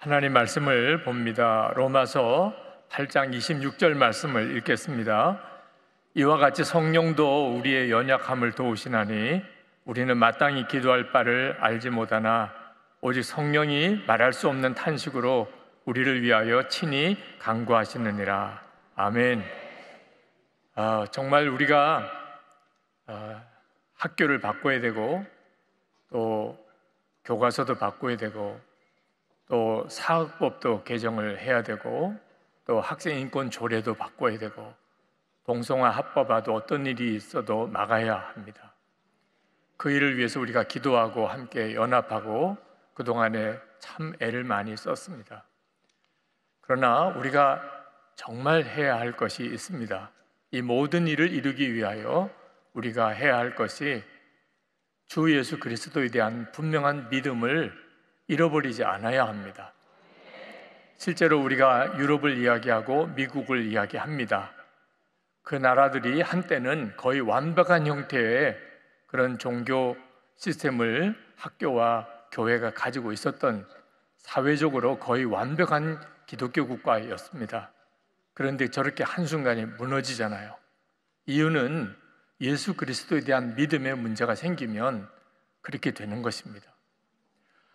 하나님 말씀을 봅니다. 로마서 8장 26절 말씀을 읽겠습니다. 이와 같이 성령도 우리의 연약함을 도우시나니 우리는 마땅히 기도할 바를 알지 못하나 오직 성령이 말할 수 없는 탄식으로 우리를 위하여 친히 간구하시느니라. 아멘. 정말 우리가 학교를 바꿔야 되고 또 교과서도 바꿔야 되고 또 사학법도 개정을 해야 되고 또 학생인권 조례도 바꿔야 되고 동성화 합법화도 어떤 일이 있어도 막아야 합니다. 그 일을 위해서 우리가 기도하고 함께 연합하고 그동안에 참 애를 많이 썼습니다. 그러나 우리가 정말 해야 할 것이 있습니다. 이 모든 일을 이루기 위하여 우리가 해야 할 것이 주 예수 그리스도에 대한 분명한 믿음을 잃어버리지 않아야 합니다. 실제로 우리가 유럽을 이야기하고 미국을 이야기합니다. 그 나라들이 한때는 거의 완벽한 형태의 그런 종교 시스템을 학교와 교회가 가지고 있었던 사회적으로 거의 완벽한 기독교 국가였습니다. 그런데 저렇게 한순간에 무너지잖아요. 이유는 예수 그리스도에 대한 믿음의 문제가 생기면 그렇게 되는 것입니다.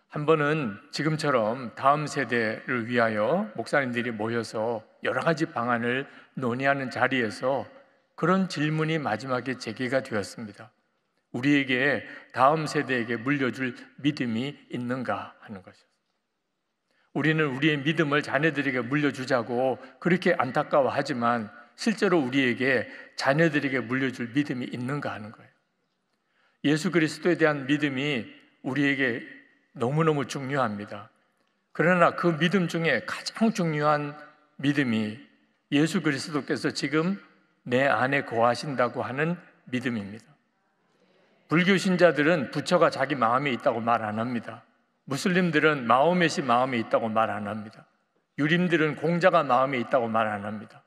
한 번은 지금처럼 다음 세대를 위하여 목사님들이 모여서 여러 가지 방안을 논의하는 자리에서 그런 질문이 마지막에 제기가 되었습니다. 우리에게 다음 세대에게 물려줄 믿음이 있는가 하는 것이었습니다. 우리는 우리의 믿음을 자녀들에게 물려주자고 그렇게 안타까워하지만 실제로 우리에게 자녀들에게 물려줄 믿음이 있는가 하는 거예요. 예수 그리스도에 대한 믿음이 우리에게 너무너무 중요합니다. 그러나 그 믿음 중에 가장 중요한 믿음이 예수 그리스도께서 지금 내 안에 거하신다고 하는 믿음입니다. 불교 신자들은 부처가 자기 마음에 있다고 말 안 합니다. 무슬림들은 마호멧이 마음에 있다고 말 안 합니다. 유림들은 공자가 마음에 있다고 말 안 합니다.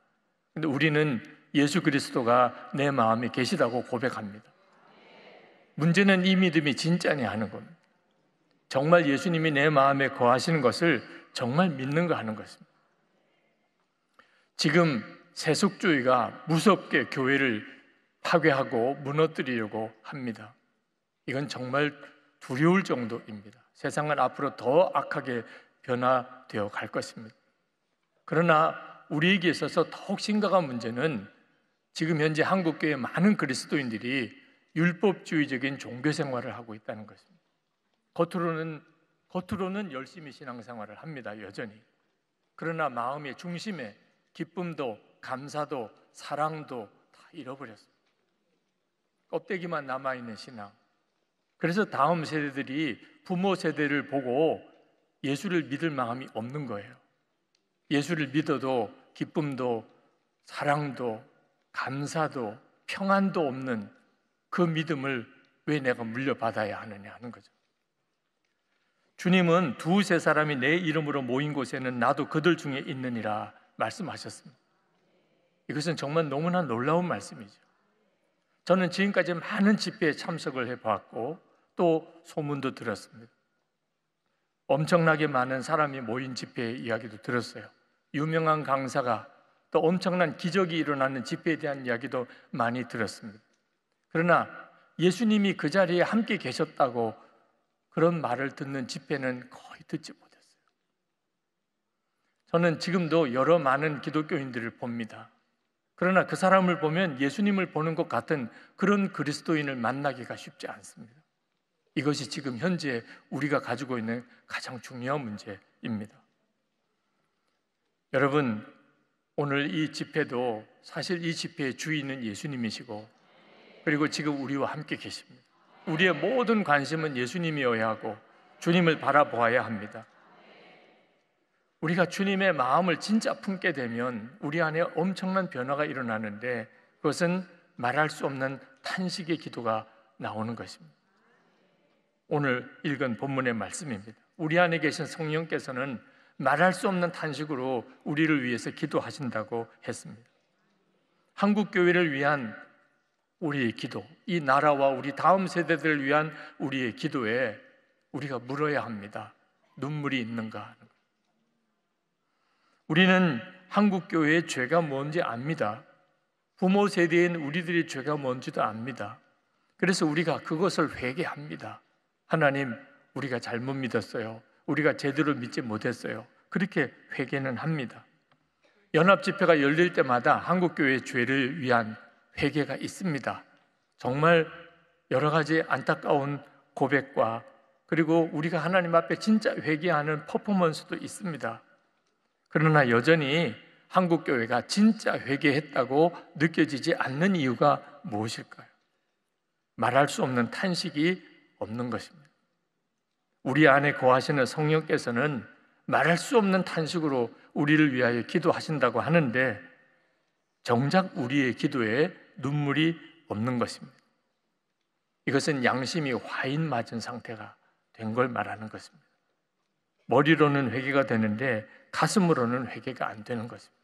근데 우리는 예수 그리스도가 내 마음에 계시다고 고백합니다. 문제는 이 믿음이 진짜냐 하는 겁니다. 정말 예수님이 내 마음에 거하시는 것을 정말 믿는가 하는 것입니다. 지금 세속주의가 무섭게 교회를 파괴하고 무너뜨리려고 합니다. 이건 정말 두려울 정도입니다. 세상은 앞으로 더 악하게 변화되어 갈 것입니다. 그러나 우리에게 있어서 더욱 심각한 문제는 지금 현재 한국교회 많은 그리스도인들이 율법주의적인 종교 생활을 하고 있다는 것입니다. 겉으로는 열심히 신앙생활을 합니다. 여전히. 그러나 마음의 중심에 기쁨도 감사도 사랑도 다 잃어버렸습니다. 껍데기만 남아있는 신앙. 그래서 다음 세대들이 부모 세대를 보고 예수를 믿을 마음이 없는 거예요. 예수를 믿어도 기쁨도 사랑도 감사도 평안도 없는 그 믿음을 왜 내가 물려받아야 하느냐 하는 거죠. 주님은 두세 사람이 내 이름으로 모인 곳에는 나도 그들 중에 있느니라 말씀하셨습니다. 이것은 정말 너무나 놀라운 말씀이죠. 저는 지금까지 많은 집회에 참석을 해봤고 또 소문도 들었습니다. 엄청나게 많은 사람이 모인 집회의 이야기도 들었어요. 유명한 강사가 또 엄청난 기적이 일어나는 집회에 대한 이야기도 많이 들었습니다. 그러나 예수님이 그 자리에 함께 계셨다고 그런 말을 듣는 집회는 거의 듣지 못했어요. 저는 지금도 여러 많은 기독교인들을 봅니다. 그러나 그 사람을 보면 예수님을 보는 것 같은 그런 그리스도인을 만나기가 쉽지 않습니다. 이것이 지금 현재 우리가 가지고 있는 가장 중요한 문제입니다. 여러분, 오늘 이 집회도 사실 이 집회의 주인은 예수님이시고 그리고 지금 우리와 함께 계십니다. 우리의 모든 관심은 예수님이어야 하고 주님을 바라보아야 합니다. 우리가 주님의 마음을 진짜 품게 되면 우리 안에 엄청난 변화가 일어나는데 그것은 말할 수 없는 탄식의 기도가 나오는 것입니다. 오늘 읽은 본문의 말씀입니다. 우리 안에 계신 성령께서는 말할 수 없는 탄식으로 우리를 위해서 기도하신다고 했습니다. 한국 교회를 위한 우리의 기도, 이 나라와 우리 다음 세대들을 위한 우리의 기도에 우리가 물어야 합니다. 눈물이 있는가? 우리는 한국 교회의 죄가 뭔지 압니다. 부모 세대인 우리들의 죄가 뭔지도 압니다. 그래서 우리가 그것을 회개합니다. 하나님, 우리가 잘못 믿었어요. 우리가 제대로 믿지 못했어요. 그렇게 회개는 합니다. 연합 집회가 열릴 때마다 한국 교회의 죄를 위한 회개가 있습니다. 정말 여러 가지 안타까운 고백과 그리고 우리가 하나님 앞에 진짜 회개하는 퍼포먼스도 있습니다. 그러나 여전히 한국 교회가 진짜 회개했다고 느껴지지 않는 이유가 무엇일까요? 말할 수 없는 탄식이 없는 것입니다. 우리 안에 거하시는 성령께서는 말할 수 없는 탄식으로 우리를 위하여 기도하신다고 하는데 정작 우리의 기도에 눈물이 없는 것입니다. 이것은 양심이 화인 맞은 상태가 된 걸 말하는 것입니다. 머리로는 회개가 되는데 가슴으로는 회개가 안 되는 것입니다.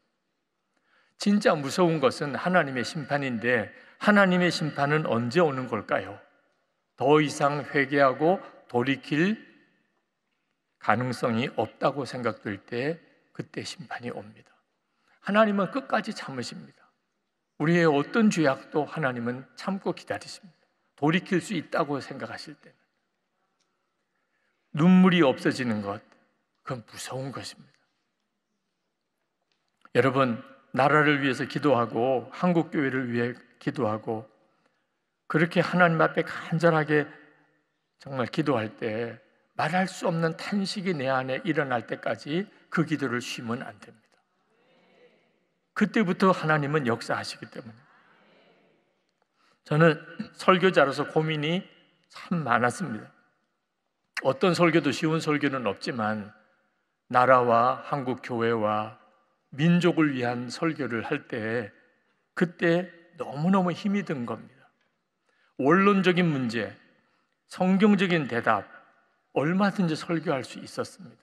진짜 무서운 것은 하나님의 심판인데 하나님의 심판은 언제 오는 걸까요? 더 이상 회개하고 돌이킬 가능성이 없다고 생각될 때 그때 심판이 옵니다. 하나님은 끝까지 참으십니다. 우리의 어떤 죄악도 하나님은 참고 기다리십니다. 돌이킬 수 있다고 생각하실 때는. 눈물이 없어지는 것, 그건 무서운 것입니다. 여러분, 나라를 위해서 기도하고 한국 교회를 위해 기도하고 그렇게 하나님 앞에 간절하게 정말 기도할 때 말할 수 없는 탄식이 내 안에 일어날 때까지 그 기도를 쉬면 안 됩니다. 그때부터 하나님은 역사하시기 때문에. 저는 설교자로서 고민이 참 많았습니다. 어떤 설교도 쉬운 설교는 없지만 나라와 한국 교회와 민족을 위한 설교를 할 때 그때 너무너무 힘이 든 겁니다. 원론적인 문제, 성경적인 대답 얼마든지 설교할 수 있었습니다.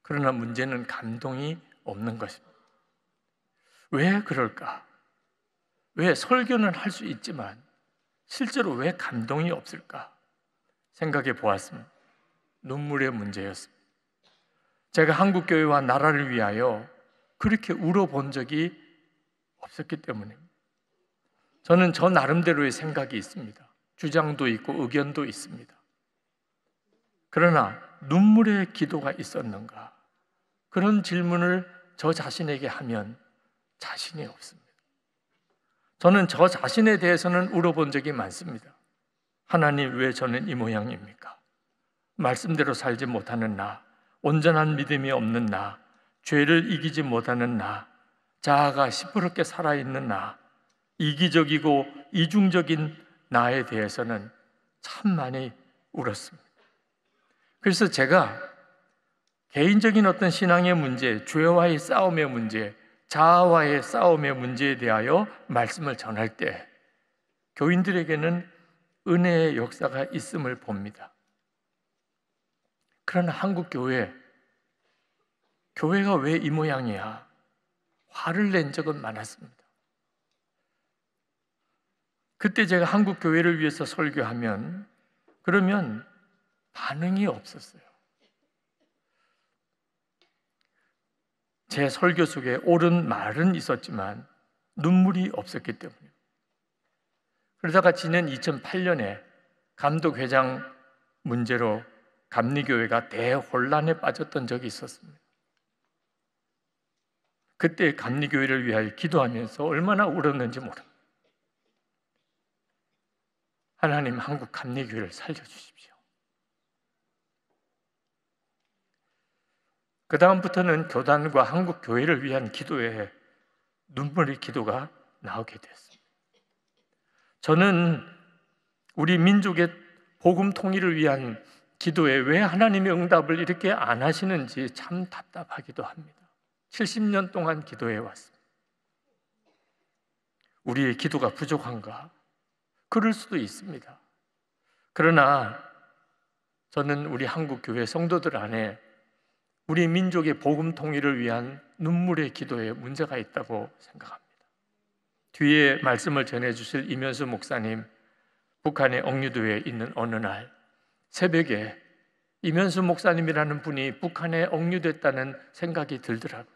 그러나 문제는 감동이 없는 것입니다. 왜 그럴까? 왜 설교는 할 수 있지만 실제로 왜 감동이 없을까? 생각해 보았습니다. 눈물의 문제였습니다. 제가 한국 교회와 나라를 위하여 그렇게 울어본 적이 없었기 때문입니다. 저는 저 나름대로의 생각이 있습니다. 주장도 있고 의견도 있습니다. 그러나 눈물의 기도가 있었는가? 그런 질문을 저 자신에게 하면 자신이 없습니다. 저는 저 자신에 대해서는 울어본 적이 많습니다. 하나님, 왜 저는 이 모양입니까? 말씀대로 살지 못하는 나, 온전한 믿음이 없는 나, 죄를 이기지 못하는 나, 자아가 시퍼렇게 살아있는 나, 이기적이고 이중적인 나에 대해서는 참 많이 울었습니다. 그래서 제가 개인적인 어떤 신앙의 문제, 죄와의 싸움의 문제, 자아와의 싸움의 문제에 대하여 말씀을 전할 때 교인들에게는 은혜의 역사가 있음을 봅니다. 그러나 한국 교회가 왜 이 모양이야? 화를 낸 적은 많았습니다. 그때 제가 한국 교회를 위해서 설교하면 그러면 반응이 없었어요. 제 설교 속에 옳은 말은 있었지만 눈물이 없었기 때문에. 그러다가 지난 2008년에 감독회장 문제로 감리교회가 대혼란에 빠졌던 적이 있었습니다. 그때 감리교회를 위하여 기도하면서 얼마나 울었는지 모릅니다. 하나님, 한국 감리교회를 살려주십시오. 그 다음부터는 교단과 한국 교회를 위한 기도에 눈물의 기도가 나오게 됐습니다. 저는 우리 민족의 복음 통일을 위한 기도에 왜 하나님의 응답을 이렇게 안 하시는지 참 답답하기도 합니다. 70년 동안 기도해 왔습니다. 우리의 기도가 부족한가? 그럴 수도 있습니다. 그러나 저는 우리 한국 교회 성도들 안에 우리 민족의 복음 통일을 위한 눈물의 기도에 문제가 있다고 생각합니다. 뒤에 말씀을 전해주실 이면수 목사님, 북한의 옥류도에 있는 어느 날 새벽에 이면수 목사님이라는 분이 북한에 옥류됐다는 생각이 들더라고요.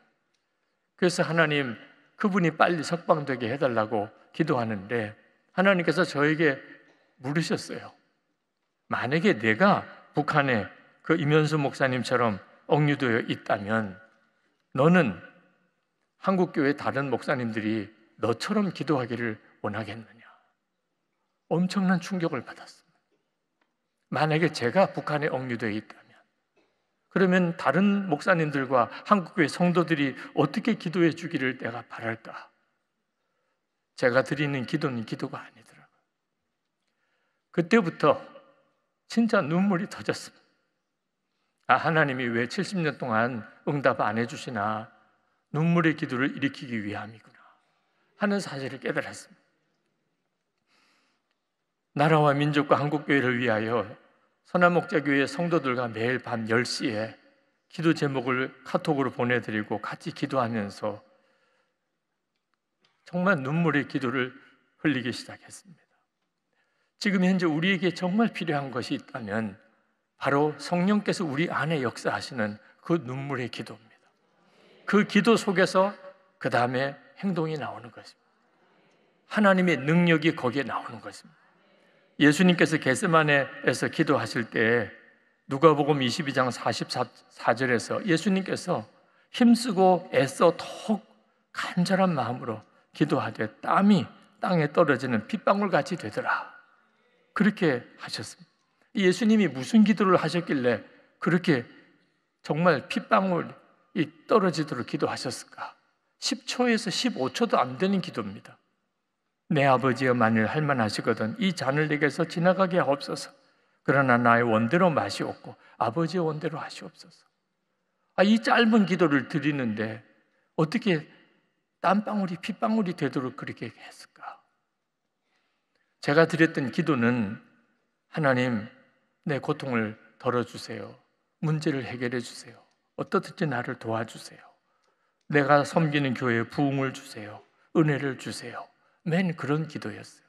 그래서 하나님, 그분이 빨리 석방되게 해달라고 기도하는데 하나님께서 저에게 물으셨어요. 만약에 내가 북한에 그 임현수 목사님처럼 억류되어 있다면 너는 한국교회 다른 목사님들이 너처럼 기도하기를 원하겠느냐? 엄청난 충격을 받았습니다. 만약에 제가 북한에 억류되어 있다면 그러면 다른 목사님들과 한국교회 성도들이 어떻게 기도해 주기를 내가 바랄까? 제가 드리는 기도는 기도가 아니더라고요. 그때부터 진짜 눈물이 터졌습니다. 하나님이 왜 70년 동안 응답 안 해주시나? 눈물의 기도를 일으키기 위함이구나 하는 사실을 깨달았습니다. 나라와 민족과 한국교회를 위하여 선한목자교회 성도들과 매일 밤 10시에 기도 제목을 카톡으로 보내드리고 같이 기도하면서 정말 눈물의 기도를 흘리기 시작했습니다. 지금 현재 우리에게 정말 필요한 것이 있다면 바로 성령께서 우리 안에 역사하시는 그 눈물의 기도입니다. 그 기도 속에서 그 다음에 행동이 나오는 것입니다. 하나님의 능력이 거기에 나오는 것입니다. 예수님께서 겟세마네에서 기도하실 때 누가복음 22장 44절에서 예수님께서 힘쓰고 애써 더욱 간절한 마음으로 기도하되 땀이 땅에 떨어지는 핏방울같이 되더라, 그렇게 하셨습니다. 예수님이 무슨 기도를 하셨길래 그렇게 정말 핏방울이 떨어지도록 기도하셨을까? 10초에서 15초도 안 되는 기도입니다. 내 아버지여 만일 할만하시거든 이 잔을 내게서 지나가게 하옵소서. 그러나 나의 원대로 마시옵고 아버지의 원대로 하시옵소서. 이 짧은 기도를 드리는데 어떻게 땀방울이 핏방울이 되도록 그렇게 했을까? 제가 드렸던 기도는 하나님, 내 고통을 덜어주세요. 문제를 해결해 주세요. 어떻든지 나를 도와주세요. 내가 섬기는 교회에 부흥을 주세요. 은혜를 주세요. 맨 그런 기도였어요.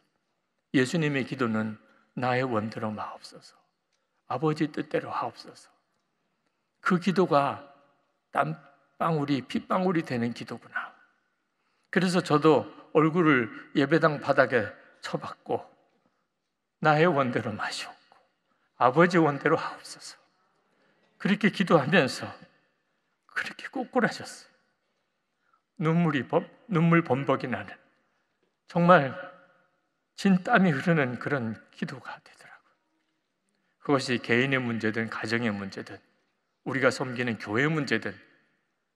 예수님의 기도는 나의 원대로 마옵소서, 아버지 뜻대로 하옵소서. 그 기도가 땀방울이 핏방울이 되는 기도구나. 그래서 저도 얼굴을 예배당 바닥에 쳐박고 나의 원대로 마시옵고 아버지 원대로 하옵소서, 그렇게 기도하면서 그렇게 꼬꾸라졌어요. 눈물 범벅이 나는 정말 진땀이 흐르는 그런 기도가 되더라고요. 그것이 개인의 문제든 가정의 문제든 우리가 섬기는 교회 문제든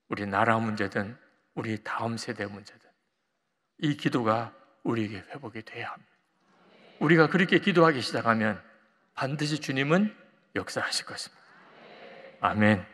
우리 나라 문제든 우리 다음 세대 문제든 이 기도가 우리에게 회복이 돼야 합니다. 우리가 그렇게 기도하기 시작하면 반드시 주님은 역사하실 것입니다. 아멘.